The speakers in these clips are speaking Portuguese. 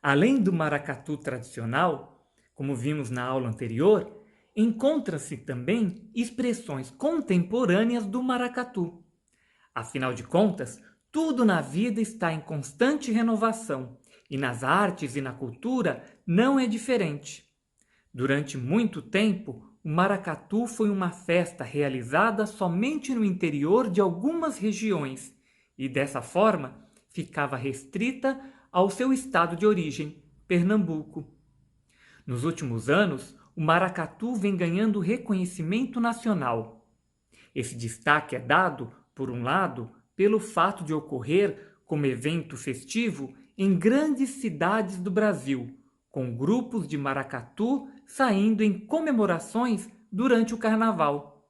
Além do maracatu tradicional, como vimos na aula anterior, encontram-se também expressões contemporâneas do maracatu. Afinal de contas, tudo na vida está em constante renovação e nas artes e na cultura não é diferente. Durante muito tempo, o maracatu foi uma festa realizada somente no interior de algumas regiões e, dessa forma, ficava restrita ao seu estado de origem, Pernambuco. Nos últimos anos, o maracatu vem ganhando reconhecimento nacional. Esse destaque é dado, por um lado, pelo fato de ocorrer como evento festivo em grandes cidades do Brasil, com grupos de maracatu saindo em comemorações durante o carnaval.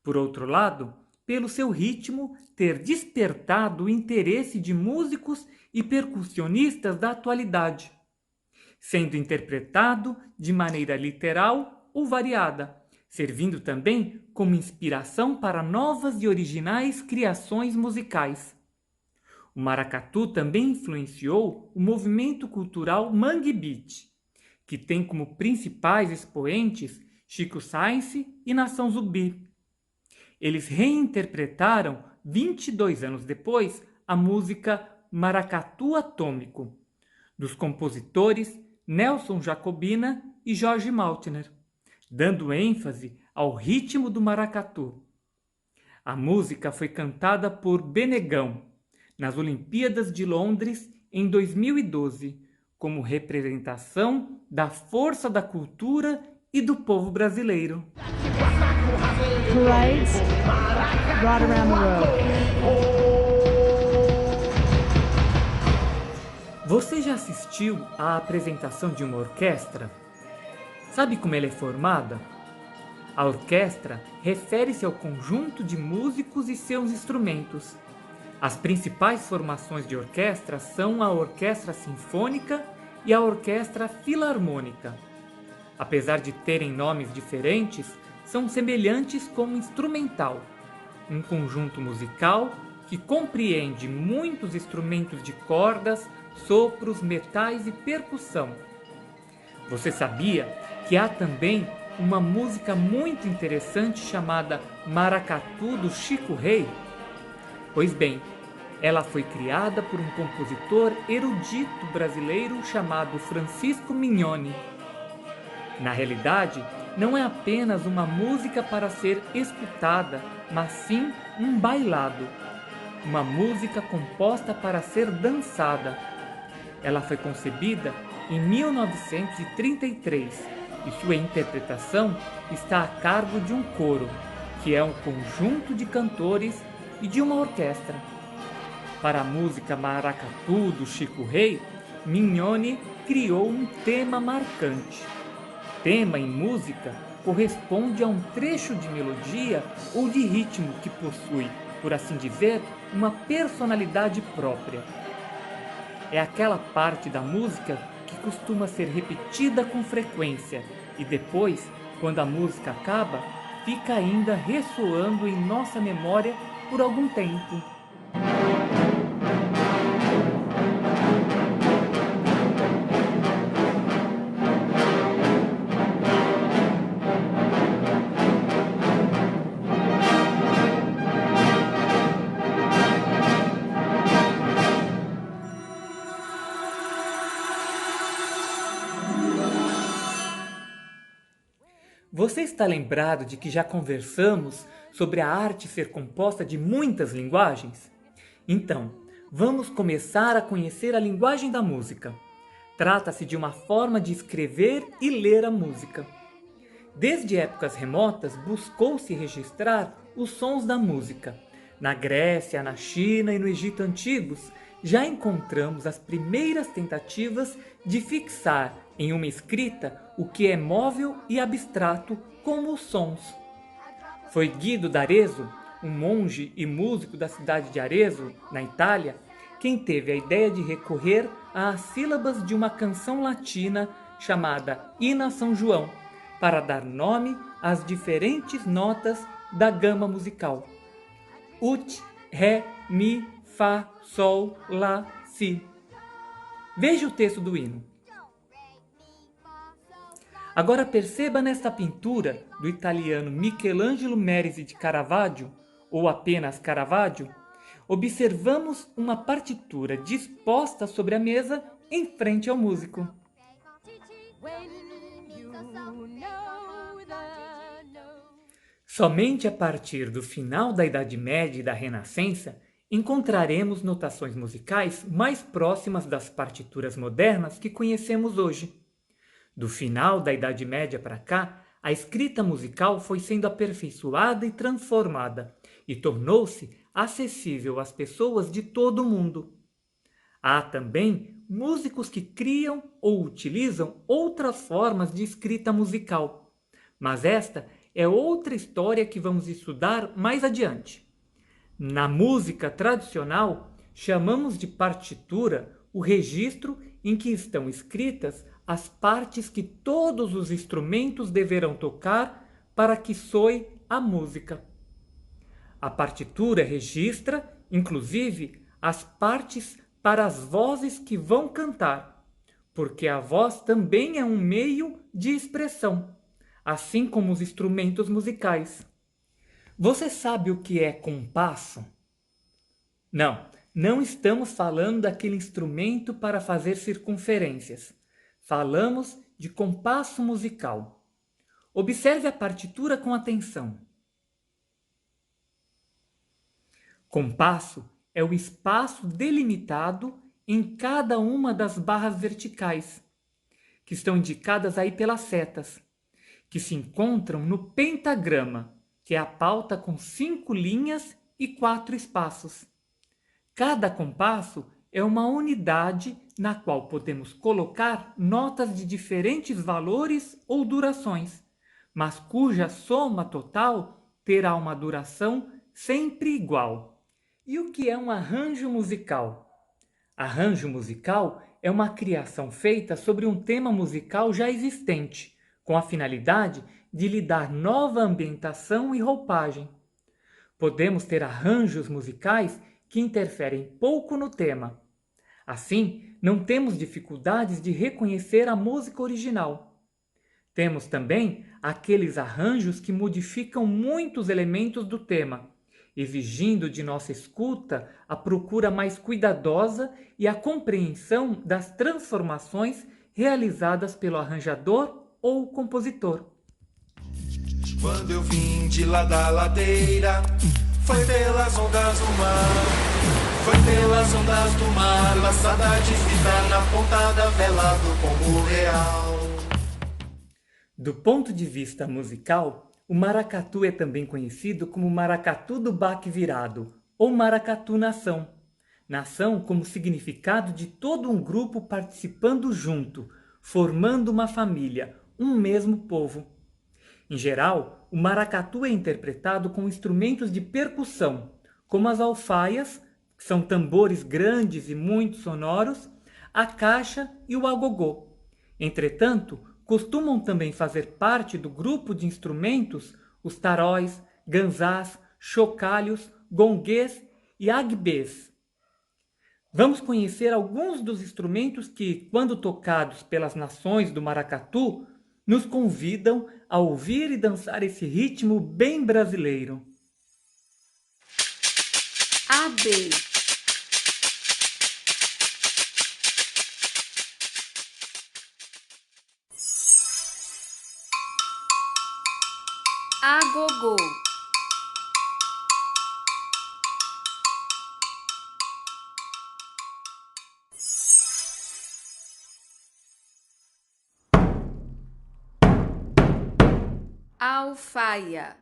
Por outro lado, pelo seu ritmo ter despertado o interesse de músicos e percussionistas da atualidade, sendo interpretado de maneira literal ou variada, servindo também como inspiração para novas e originais criações musicais. O maracatu também influenciou o movimento cultural Mangue Beat, que tem como principais expoentes Chico Science e Nação Zumbi. Eles reinterpretaram, 22 anos depois, a música Maracatu Atômico, dos compositores Nelson Jacobina e Jorge Maltner, dando ênfase ao ritmo do maracatu. A música foi cantada por Benegão nas Olimpíadas de Londres em 2012, como representação da força da cultura e do povo brasileiro. Parades brought around the road. Você já assistiu à apresentação de uma orquestra? Sabe como ela é formada? A orquestra refere-se ao conjunto de músicos e seus instrumentos. As principais formações de orquestra são a orquestra sinfônica e a orquestra filarmônica. Apesar de terem nomes diferentes, são semelhantes como instrumental, um conjunto musical que compreende muitos instrumentos de cordas, sopros, metais e percussão. Você sabia que há também uma música muito interessante chamada Maracatu do Chico Rei? Pois bem, ela foi criada por um compositor erudito brasileiro chamado Francisco Mignoni. Na realidade, não é apenas uma música para ser escutada, mas sim um bailado. Uma música composta para ser dançada. Ela foi concebida em 1933 e sua interpretação está a cargo de um coro, que é um conjunto de cantores e de uma orquestra. Para a música Maracatu do Chico Rei, Mignoni criou um tema marcante. Tema em música corresponde a um trecho de melodia ou de ritmo que possui, por assim dizer, uma personalidade própria. É aquela parte da música que costuma ser repetida com frequência e depois, quando a música acaba, fica ainda ressoando em nossa memória por algum tempo. Você está lembrado de que já conversamos sobre a arte ser composta de muitas linguagens? Então, vamos começar a conhecer a linguagem da música. Trata-se de uma forma de escrever e ler a música. Desde épocas remotas, buscou-se registrar os sons da música. Na Grécia, na China e no Egito antigos, já encontramos as primeiras tentativas de fixar em uma escrita o que é móvel e abstrato como os sons. Foi Guido d'Arezzo, um monge e músico da cidade de Arezzo, na Itália, quem teve a ideia de recorrer às sílabas de uma canção latina chamada Hina São João, para dar nome às diferentes notas da gama musical. Ut, Ré, Mi, Fá, Sol, Lá, Si. Veja o texto do hino. Agora perceba nesta pintura do italiano Michelangelo Merisi de Caravaggio, ou apenas Caravaggio, observamos uma partitura disposta sobre a mesa em frente ao músico. Somente a partir do final da Idade Média e da Renascença encontraremos notações musicais mais próximas das partituras modernas que conhecemos hoje. Do final da Idade Média para cá, a escrita musical foi sendo aperfeiçoada e transformada e tornou-se acessível às pessoas de todo o mundo. Há também músicos que criam ou utilizam outras formas de escrita musical, mas esta é outra história que vamos estudar mais adiante. Na música tradicional, chamamos de partitura o registro em que estão escritas as partes que todos os instrumentos deverão tocar para que soe a música. A partitura registra, inclusive, as partes para as vozes que vão cantar, porque a voz também é um meio de expressão, assim como os instrumentos musicais. Você sabe o que é compasso? Não estamos falando daquele instrumento para fazer circunferências. Falamos de compasso musical. Observe a partitura com atenção. Compasso é o espaço delimitado em cada uma das barras verticais, que estão indicadas aí pelas setas, que se encontram no pentagrama, que é a pauta com 5 linhas e 4 espaços. Cada compasso é uma unidade na qual podemos colocar notas de diferentes valores ou durações, mas cuja soma total terá uma duração sempre igual. E o que é um arranjo musical? Arranjo musical é uma criação feita sobre um tema musical já existente, com a finalidade de lhe dar nova ambientação e roupagem. Podemos ter arranjos musicais que interferem pouco no tema. Assim, não temos dificuldades de reconhecer a música original. Temos também aqueles arranjos que modificam muitos elementos do tema, exigindo de nossa escuta a procura mais cuidadosa e a compreensão das transformações realizadas pelo arranjador ou compositor. Quando eu vim de lá da ladeira, foi pelas ondas do mar. Foi pelas ondas do mar, laçada de fita na ponta da vela do pombo real. Do ponto de vista musical, o maracatu é também conhecido como maracatu do baque virado, ou maracatu nação. Nação como significado de todo um grupo participando junto, formando uma família, um mesmo povo. Em geral, o maracatu é interpretado com instrumentos de percussão, como as alfaias, que são tambores grandes e muito sonoros, a caixa e o agogô. Entretanto, costumam também fazer parte do grupo de instrumentos os taróis, ganzás, chocalhos, gonguês e agbês. Vamos conhecer alguns dos instrumentos que, quando tocados pelas nações do maracatu, nos convidam a ouvir e dançar esse ritmo bem brasileiro. AB, agogô, alfaia,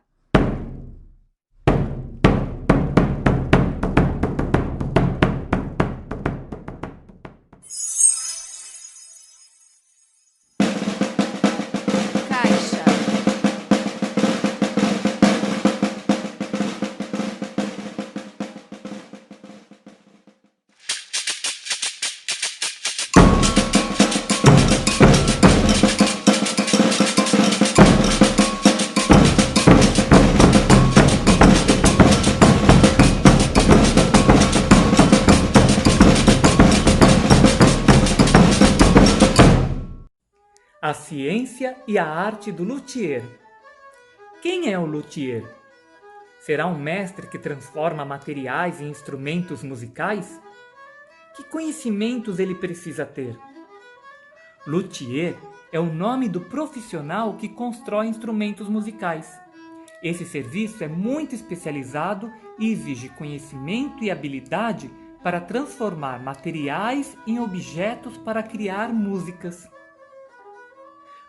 caixa, ciência e a arte do luthier. Quem é o luthier? Será um mestre que transforma materiais em instrumentos musicais? Que conhecimentos ele precisa ter? Luthier é o nome do profissional que constrói instrumentos musicais. Esse serviço é muito especializado e exige conhecimento e habilidade para transformar materiais em objetos para criar músicas.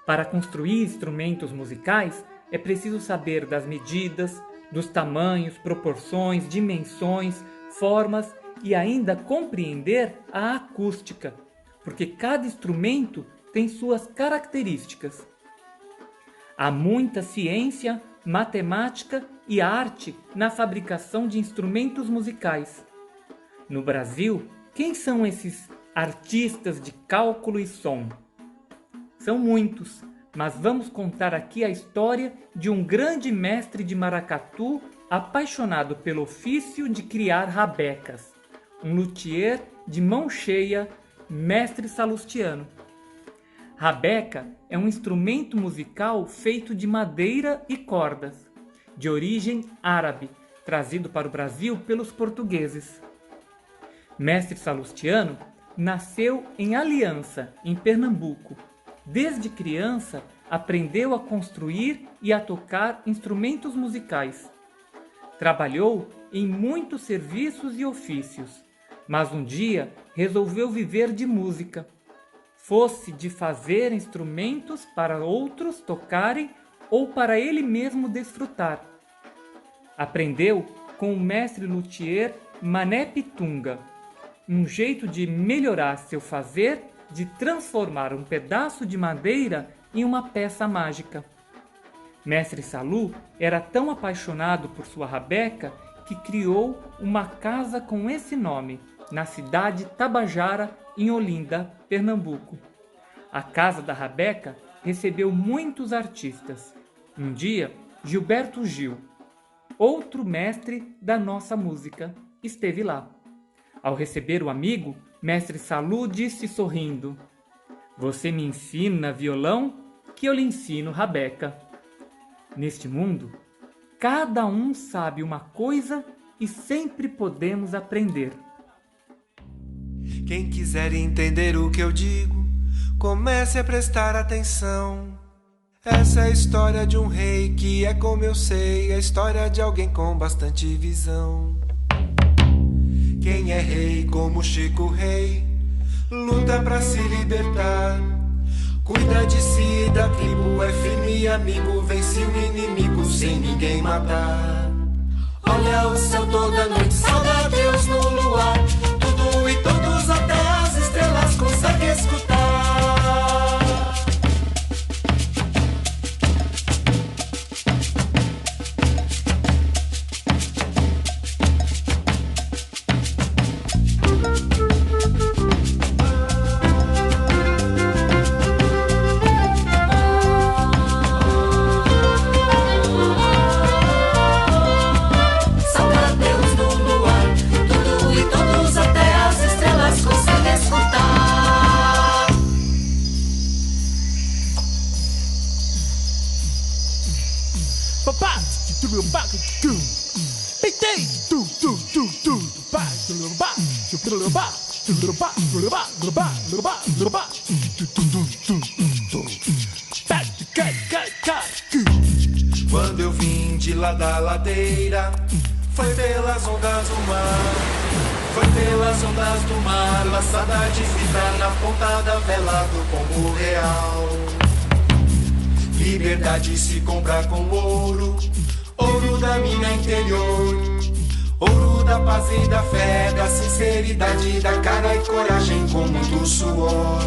Para construir instrumentos musicais, é preciso saber das medidas, dos tamanhos, proporções, dimensões, formas e ainda compreender a acústica, porque cada instrumento tem suas características. Há muita ciência, matemática e arte na fabricação de instrumentos musicais. No Brasil, quem são esses artistas de cálculo e som? São muitos, mas vamos contar aqui a história de um grande mestre de maracatu apaixonado pelo ofício de criar rabecas, um luthier de mão cheia, mestre Salustiano. Rabeca é um instrumento musical feito de madeira e cordas, de origem árabe, trazido para o Brasil pelos portugueses. Mestre Salustiano nasceu em Aliança, em Pernambuco. Desde criança, aprendeu a construir e a tocar instrumentos musicais. Trabalhou em muitos serviços e ofícios, mas um dia resolveu viver de música. Fosse de fazer instrumentos para outros tocarem ou para ele mesmo desfrutar. Aprendeu com o mestre luthier Mané Pitunga, um jeito de melhorar seu fazer, de transformar um pedaço de madeira em uma peça mágica. Mestre Salu era tão apaixonado por sua rabeca que criou uma casa com esse nome, na cidade Tabajara, em Olinda, Pernambuco. A Casa da Rabeca recebeu muitos artistas. Um dia, Gilberto Gil, outro mestre da nossa música, esteve lá. Ao receber o amigo, mestre Salu disse sorrindo: "Você me ensina violão, que eu lhe ensino rabeca." Neste mundo, cada um sabe uma coisa e sempre podemos aprender. Quem quiser entender o que eu digo, comece a prestar atenção. Essa é a história de um rei que é, como eu sei, a história de alguém com bastante visão. Quem é rei como Chico Rei, luta pra se libertar. Cuida de si e da tribo, é firme e amigo, vence o inimigo sem ninguém matar. Olha o céu toda noite, sauda a Deus no luar. Tudo e todos até as estrelas conseguem escutar. Quando eu vim de lá da ladeira, foi pelas ondas do mar. Foi pelas ondas do mar, laçada de fita na ponta da vela do pombo real. Liberdade se compra com ouro, ouro da mina interior, ouro da paz e da fé, da sinceridade, da cara e coragem com muito suor.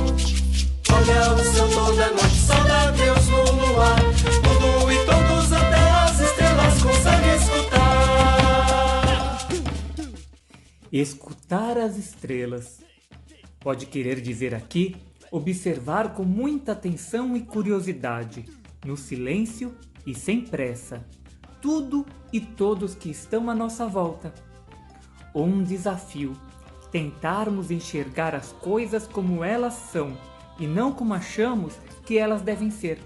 Olha o céu toda noite, sauda a Deus no luar. Tudo e todos até as estrelas conseguem escutar. Escutar as estrelas pode querer dizer aqui observar com muita atenção e curiosidade, no silêncio e sem pressa, tudo e todos que estão à nossa volta. Ou um desafio, tentarmos enxergar as coisas como elas são, e não como achamos que elas devem ser,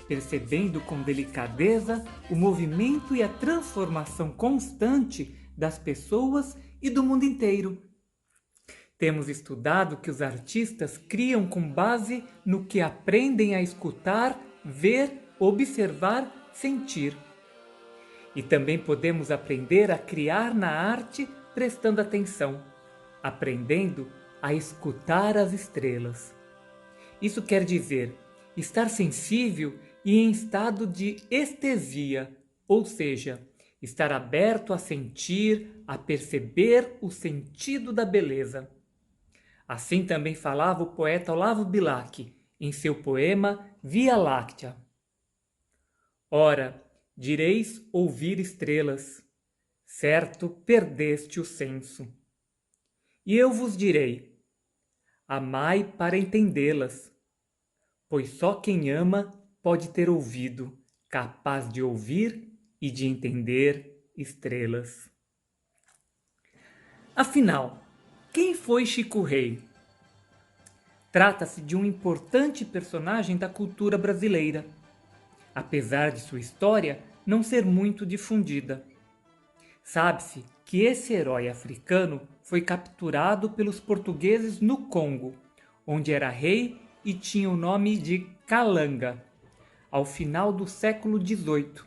percebendo com delicadeza o movimento e a transformação constante das pessoas e do mundo inteiro. Temos estudado que os artistas criam com base no que aprendem a escutar, ver, observar, sentir. E também podemos aprender a criar na arte prestando atenção, aprendendo a escutar as estrelas. Isso quer dizer estar sensível e em estado de estesia, ou seja, estar aberto a sentir, a perceber o sentido da beleza. Assim também falava o poeta Olavo Bilac em seu poema Via Láctea. Ora, direis ouvir estrelas, certo perdeste o senso. E eu vos direi, amai para entendê-las, pois só quem ama pode ter ouvido, capaz de ouvir e de entender estrelas. Afinal, quem foi Chico Rei? Trata-se de um importante personagem da cultura brasileira, apesar de sua história não ser muito difundida. Sabe-se que esse herói africano foi capturado pelos portugueses no Congo, onde era rei e tinha o nome de Kalanga, ao final do século XVIII,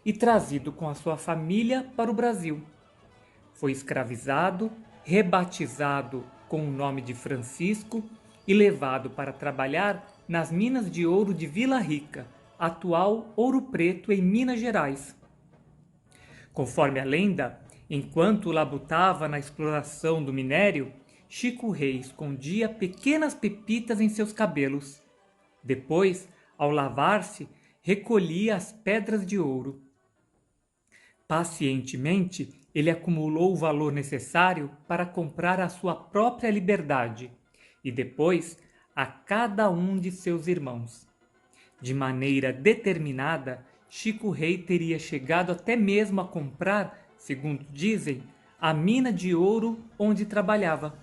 e trazido com a sua família para o Brasil. Foi escravizado, rebatizado com o nome de Francisco e levado para trabalhar nas minas de ouro de Vila Rica, atual Ouro Preto, em Minas Gerais. Conforme a lenda, enquanto labutava na exploração do minério, Chico Rei escondia pequenas pepitas em seus cabelos. Depois, ao lavar-se, recolhia as pedras de ouro. Pacientemente, ele acumulou o valor necessário para comprar a sua própria liberdade e depois a cada um de seus irmãos. De maneira determinada, Chico Rei teria chegado até mesmo a comprar, segundo dizem, a mina de ouro onde trabalhava.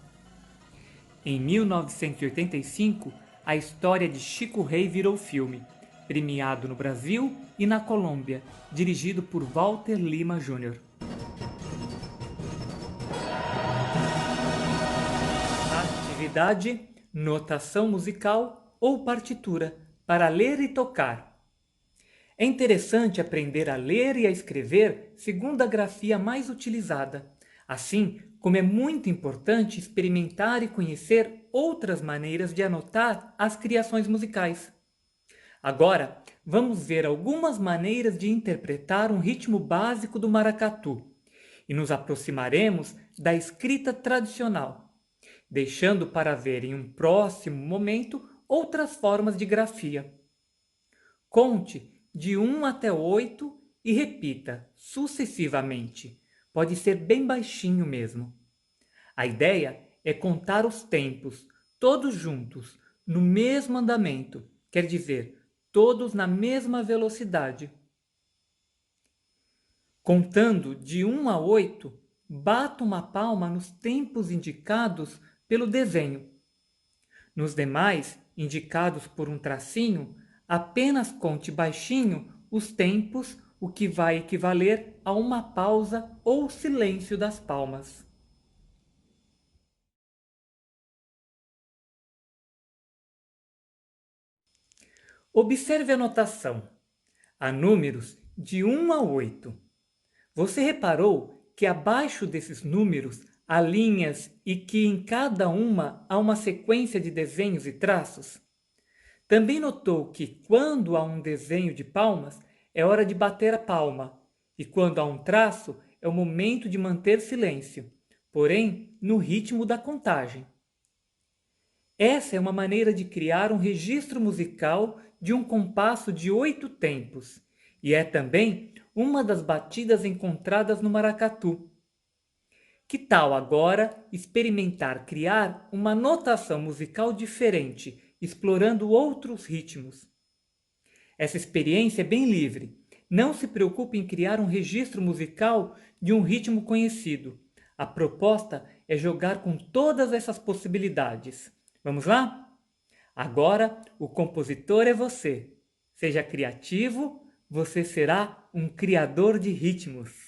Em 1985, a história de Chico Rei virou filme, premiado no Brasil e na Colômbia, dirigido por Walter Lima Jr. Atividade: notação musical ou partitura, para ler e tocar. É interessante aprender a ler e a escrever segundo a grafia mais utilizada, assim como é muito importante experimentar e conhecer outras maneiras de anotar as criações musicais. Agora, vamos ver algumas maneiras de interpretar um ritmo básico do maracatu e nos aproximaremos da escrita tradicional, deixando para ver em um próximo momento outras formas de grafia. Conte de 1 até 8 e repita sucessivamente. Pode ser bem baixinho mesmo. A ideia é contar os tempos, todos juntos, no mesmo andamento, quer dizer, todos na mesma velocidade. Contando de 1 a 8, bata uma palma nos tempos indicados pelo desenho. Nos demais, indicados por um tracinho, apenas conte baixinho os tempos, o que vai equivaler a uma pausa ou silêncio das palmas. Observe a notação. Há números de 1 a 8. Você reparou que abaixo desses números há linhas e que em cada uma há uma sequência de desenhos e traços? Também notou que quando há um desenho de palmas, é hora de bater a palma, e quando há um traço, é o momento de manter silêncio, porém no ritmo da contagem. Essa é uma maneira de criar um registro musical de um compasso de 8 tempos, e é também uma das batidas encontradas no maracatu. Que tal agora experimentar criar uma notação musical diferente, explorando outros ritmos? Essa experiência é bem livre. Não se preocupe em criar um registro musical de um ritmo conhecido. A proposta é jogar com todas essas possibilidades. Vamos lá? Agora o compositor é você. Seja criativo, você será um criador de ritmos.